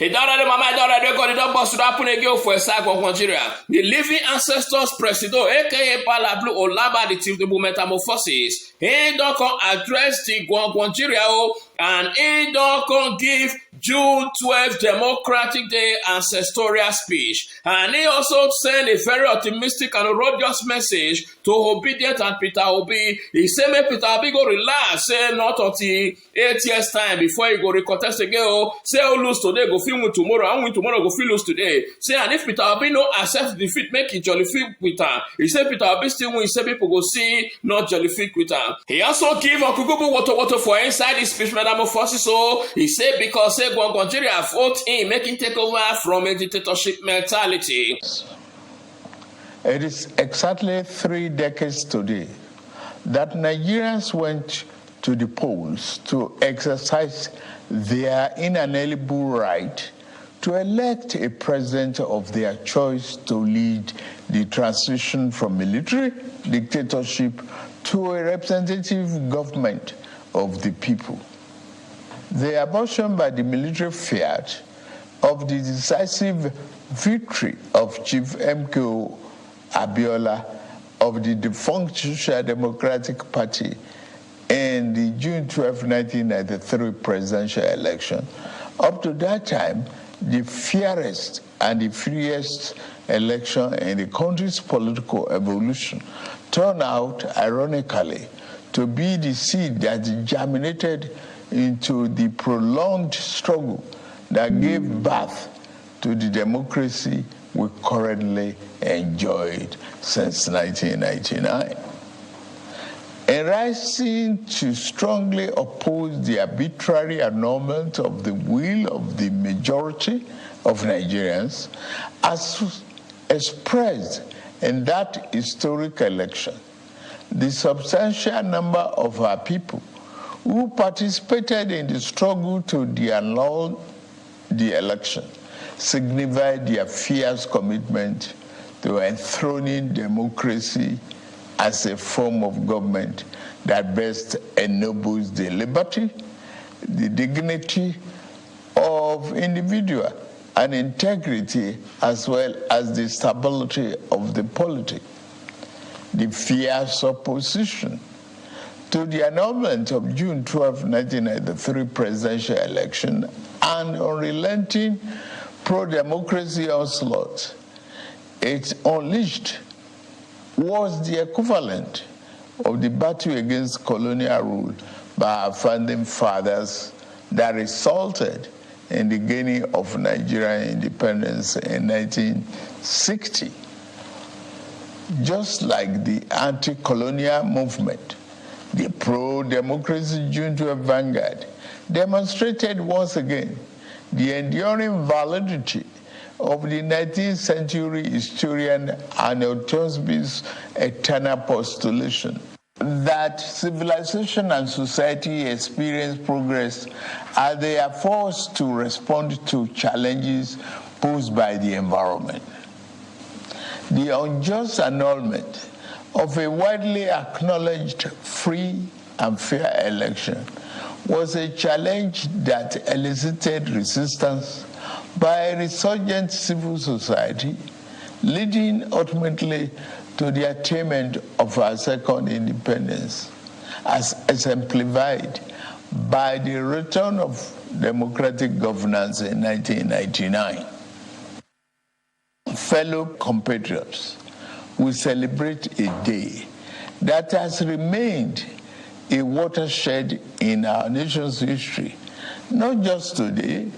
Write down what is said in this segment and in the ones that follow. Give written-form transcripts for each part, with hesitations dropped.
He don't already, mama, he don't already got it up, but should happen again for a side of Nigeria. The living ancestors president, aka Palablu Olaba, the Tinubu metamorphosis, he don't come address the Nigeria and he don't come give June 12th Democratic Day ancestorial speech. And he also sent a very optimistic and religious message to Obedient and Peter Obi. He said, make Peter Obi go relax, say not until 8 years time before he go recontest again. Say, oh, lose today, go film win tomorrow, and win tomorrow, go feel lose today. Say, and if Peter Obi no accept defeat, make it jolly fit with her. He said, Peter Obi still win, he said, people go see, not jolly fit with her. He also give Okugubu water for inside his speech metamorphosis. So he said, because say, Nigeria vote in making takeover from a dictatorship mentality. It is exactly 3 decades today that Nigerians went to the polls to exercise their inalienable right to elect a president of their choice to lead the transition from military dictatorship to a representative government of the people. The abortion by the military fiat of the decisive victory of Chief MKO Abiola of the defunct Social Democratic Party in the June 12, 1993 presidential election. Up to that time, the fairest and the freest election in the country's political evolution turned out, ironically, to be the seed that germinated into the prolonged struggle that gave birth to the democracy we currently enjoyed since 1999. In rising to strongly oppose the arbitrary annulment of the will of the majority of Nigerians, as expressed in that historic election, the substantial number of our people who participated in the struggle to annul the election signified their fierce commitment to enthroning democracy as a form of government that best ennobles the liberty, the dignity of individual, and integrity, as well as the stability of the polity. The fierce opposition to the annulment of June 12, 1993 presidential election and unrelenting pro-democracy onslaught it unleashed was the equivalent of the battle against colonial rule by our founding fathers that resulted in the gaining of Nigerian independence in 1960. Just like the anti-colonial movement, the pro-democracy June 12 vanguard demonstrated once again the enduring validity of the 19th century historian Arnold Toynbee's eternal postulation that civilization and society experience progress as they are forced to respond to challenges posed by the environment. The unjust annulment of a widely acknowledged free and fair election was a challenge that elicited resistance by a resurgent civil society, leading ultimately to the attainment of our second independence, as exemplified by the return of democratic governance in 1999. Fellow compatriots, we celebrate a day that has remained a watershed in our nation's history, not just today,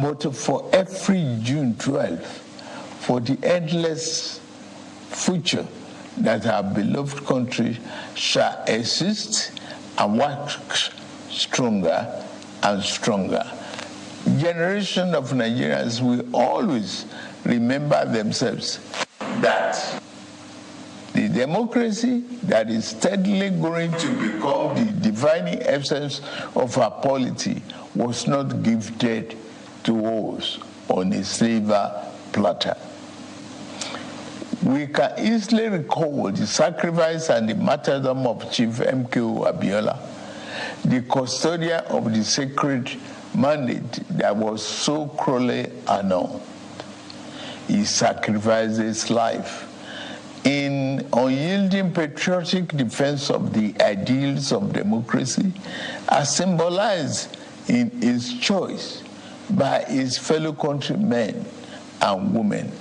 but for every June 12th, for the endless future that our beloved country shall exist and work stronger and stronger. Generation of Nigerians will always remember themselves that the democracy that is steadily going to become the defining essence of our polity was not gifted to us on a silver platter. We can easily recall the sacrifice and the martyrdom of Chief MKO Abiola, the custodian of the sacred mandate that was so cruelly annulled. He sacrificed his life in unyielding patriotic defense of the ideals of democracy, as symbolized in his choice by his fellow countrymen and women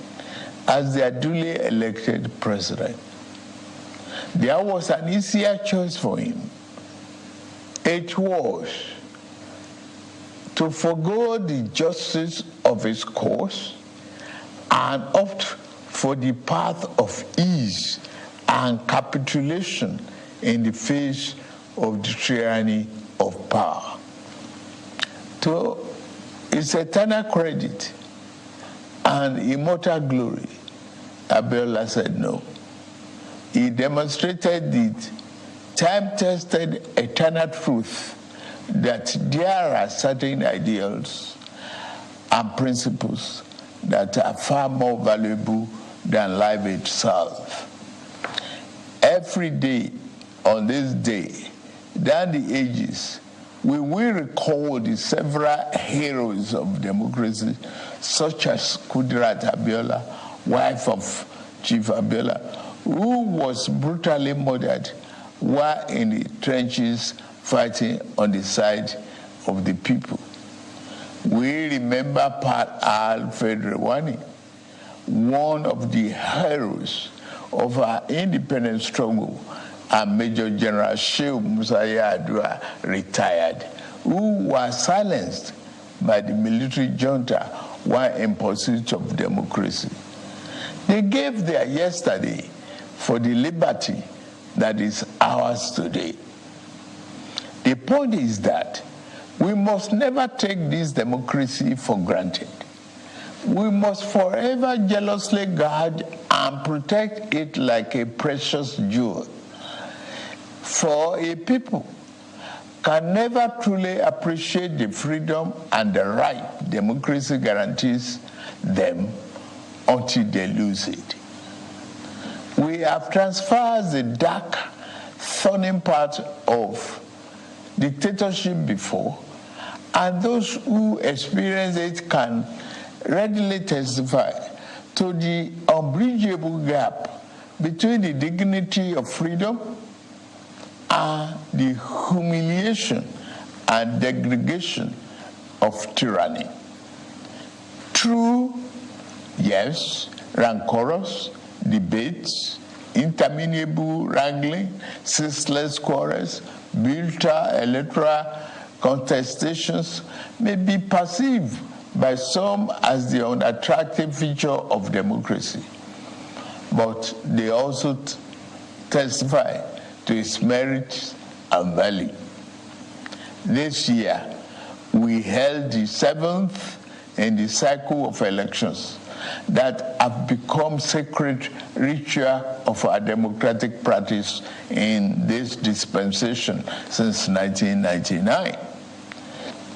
as their duly elected president. There was an easier choice for him. It was to forgo the justice of his cause and opt for the path of ease and capitulation in the face of the tyranny of power. To its eternal credit and immortal glory, Abiola said no. He demonstrated the time-tested eternal truth that there are certain ideals and principles that are far more valuable than life itself. Every day on this day, down the ages, we will recall the several heroes of democracy, such as Kudirat Abiola, wife of Chief Abiola, who was brutally murdered while in the trenches fighting on the side of the people. We remember Pat Alfred Rewani, one of the heroes of our independence struggle, and Major General Shehu Musa Yar'Adua, retired, who was silenced by the military junta while in pursuit of democracy. They gave their yesterday for the liberty that is ours today. The point is that we must never take this democracy for granted. We must forever jealously guard and protect it like a precious jewel. For a people can never truly appreciate the freedom and the right democracy guarantees them until they lose it. We have transferred the dark, thorny part of dictatorship before, and those who experience it can readily testify to the unbridgeable gap between the dignity of freedom and the humiliation and degradation of tyranny. True, yes, rancorous debates, interminable wrangling, ceaseless quarrels, bitter electoral contestations may be perceived by some as the unattractive feature of democracy, but they also testify to its merits and value. This year, we held the 7th in the cycle of elections that have become sacred ritual of our democratic practice in this dispensation since 1999.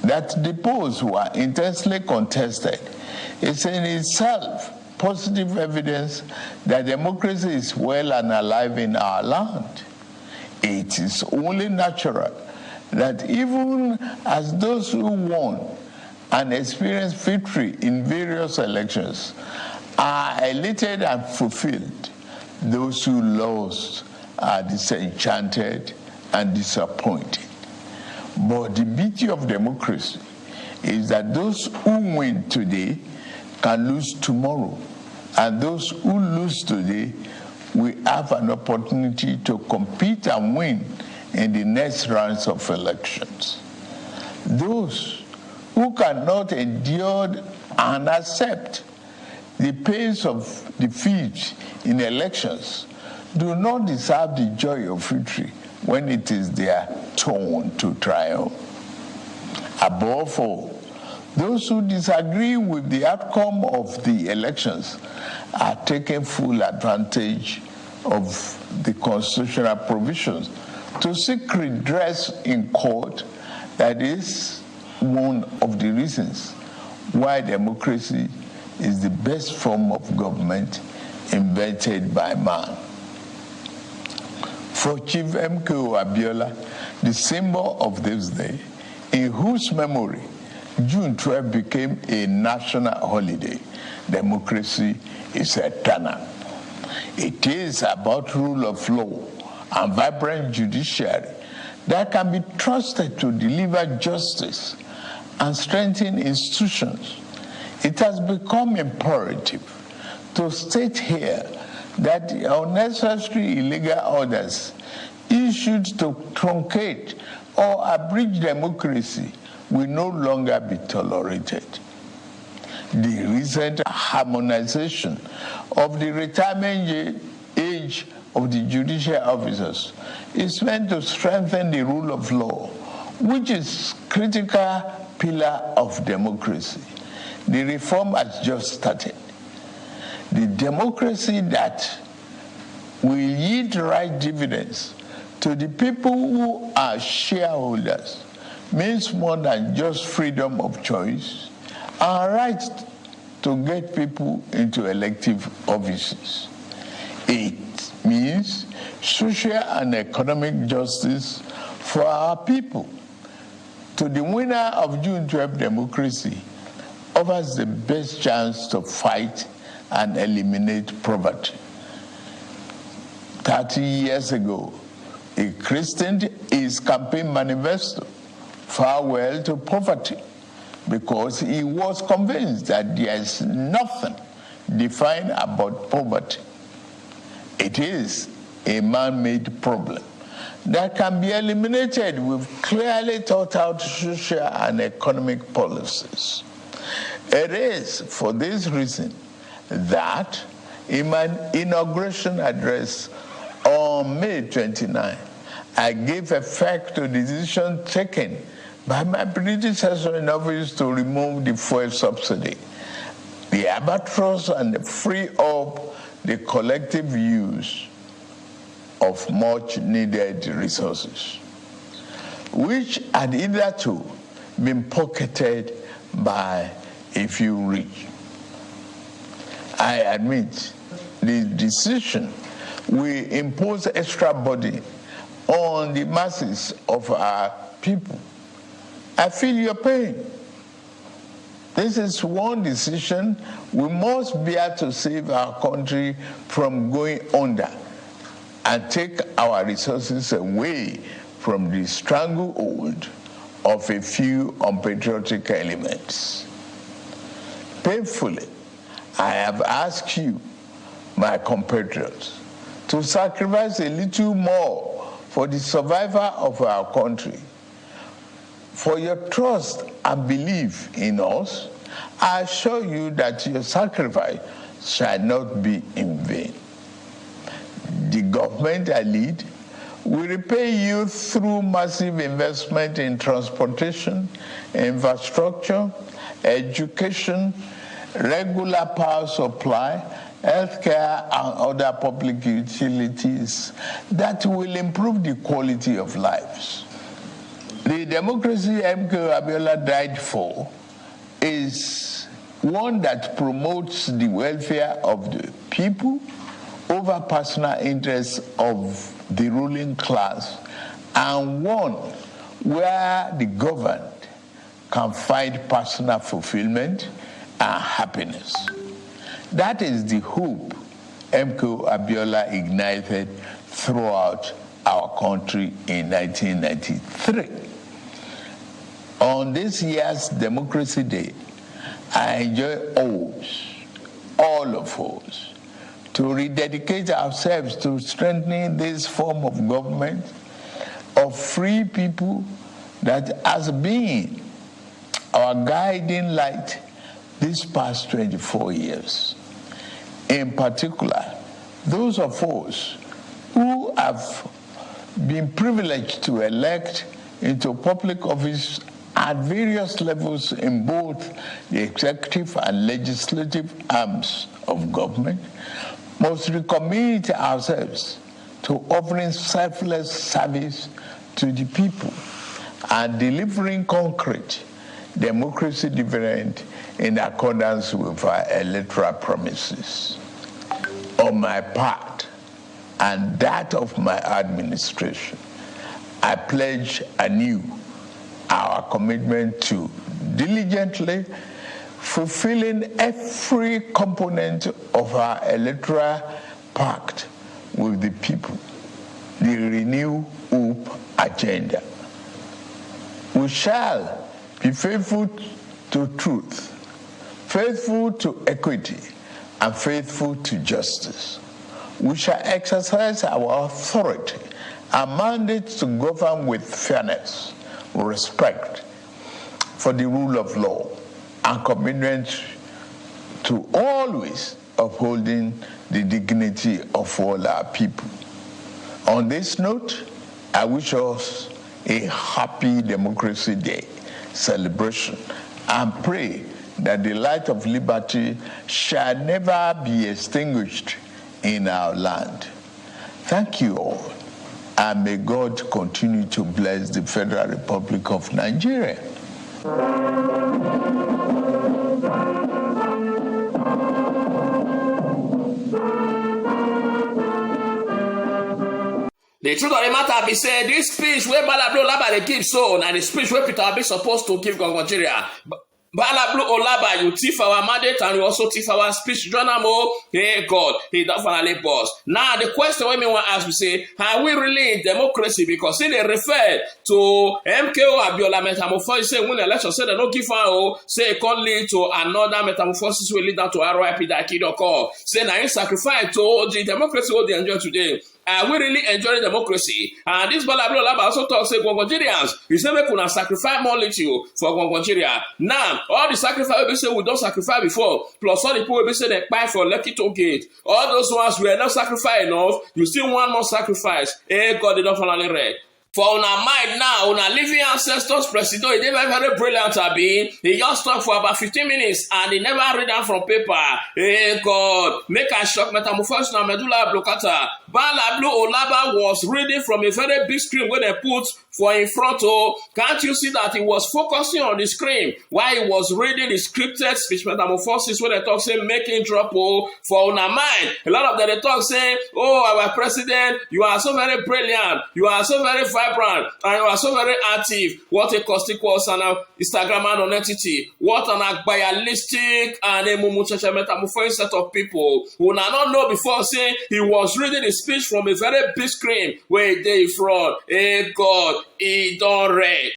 That the polls were intensely contested is in itself positive evidence that democracy is well and alive in our land. It is only natural that even as those who won and experienced victory in various elections are elated and fulfilled, those who lost are disenchanted and disappointed. But the beauty of democracy is that those who win today can lose tomorrow, and those who lose today will have an opportunity to compete and win in the next rounds of elections. Those who cannot endure and accept the pains of defeat in elections do not deserve the joy of victory when it is their turn to triumph. Above all, those who disagree with the outcome of the elections are taking full advantage of the constitutional provisions to seek redress in court. That is one of the reasons why democracy is the best form of government invented by man. For Chief MKO Abiola, the symbol of this day, in whose memory June 12 became a national holiday. Democracy is eternal. It is about rule of law and vibrant judiciary that can be trusted to deliver justice and strengthen institutions. It has become imperative to state here that the unnecessary illegal orders issued to truncate or abridge democracy will no longer be tolerated. The recent harmonization of the retirement age of the judicial officers is meant to strengthen the rule of law, which is a critical pillar of democracy. The reform has just started. The democracy that will yield right dividends to the people who are shareholders means more than just freedom of choice and right to get people into elective offices. It means social and economic justice for our people. To the winner of June 12 democracy offers the best chance to fight and eliminate poverty. 30 years ago, he christened his campaign manifesto "Farewell to Poverty," because he was convinced that there is nothing defined about poverty. It is a man-made problem that can be eliminated with clearly thought out social and economic policies. It is for this reason that in my inauguration address on May 29, I gave effect to the decision taken by my predecessor in office to remove the fuel subsidy, the albatross, and free up the collective use of much needed resources, which had hitherto been pocketed by a few rich. I admit the decision will impose extra burden on the masses of our people. I feel your pain. This is one decision we must bear to save our country from going under and take our resources away from the stranglehold of a few unpatriotic elements. Painfully, I have asked you, my compatriots, to sacrifice a little more for the survival of our country. For your trust and belief in us, I assure you that your sacrifice shall not be in vain. The government I lead will repay you through massive investment in transportation, infrastructure, education, regular power supply, healthcare, and other public utilities that will improve the quality of lives. The democracy MK Abiola died for is one that promotes the welfare of the people over personal interests of the ruling class, and one where the governed can find personal fulfillment and happiness. That is the hope MK Abiola ignited throughout our country in 1993. On this year's Democracy Day, I enjoy all of us, to rededicate ourselves to strengthening this form of government of free people that has been our guiding light these past 24 years. In particular, those of us who have been privileged to elect into public office at various levels in both the executive and legislative arms of government must recommit ourselves to offering selfless service to the people and delivering concrete democracy dividend in accordance with our electoral promises. On my part and that of my administration, I pledge anew our commitment to diligently, fulfilling every component of our electoral pact with the people, the Renew Hope agenda. We shall be faithful to truth, faithful to equity, and faithful to justice. We shall exercise our authority and mandate to govern with fairness, respect for the rule of law, and commitment to always upholding the dignity of all our people. On this note, I wish us a happy Democracy Day celebration and pray that the light of liberty shall never be extinguished in our land. Thank you all, and may God continue to bless the Federal Republic of Nigeria. The truth of the matter be said, this speech where Bola Olaba dey give so, na the speech where Peter Obi supposed to give Nigeria. Bola Olaba, you thief our mandate and you also thief our speech. Join am o. Hey God, he don finally boss. Now the question wey me wan ask be say, are we really in democracy? Because say they refer to MKO Abiola metamorphosis, say when election say they no give am o, say it can lead to another metamorphosis wey lead down to RIP that kid or call. Say na him sacrifice to the democracy wey they enjoy today. Are we really enjoying democracy? And this Bola Olaba also talk say Nigerians, he say make una sacrifice more little for Nigeria. Now, all the sacrifice we say we don't sacrifice before, plus all the people we say they buy for Lekki toll gate, all those ones were not sacrificed enough, you still want more sacrifice. Hey God, they don't finally read. For una mind now, una living ancestors president, he never very brilliant abi. He just talk for about 15 minutes and he never read down from paper. Hey God, make a shock metamorphosis na medulla oblongata. Bola Olaba was reading from a very big screen where they put for in front. Oh, can't you see that he was focusing on the screen while he was reading the scripted speech metamorphosis where they talk say making drop oh for una mind. A lot of them they talk say, oh, our president, you are so very brilliant, you are so very vibrant, and you are so very active. What a conspicuous and Instagram non-entity. What an agbayalistic and a mumuchacha metamorphosis set of people who not know before say he was reading the speech from a very big screen where they from. Hey God, he don't read.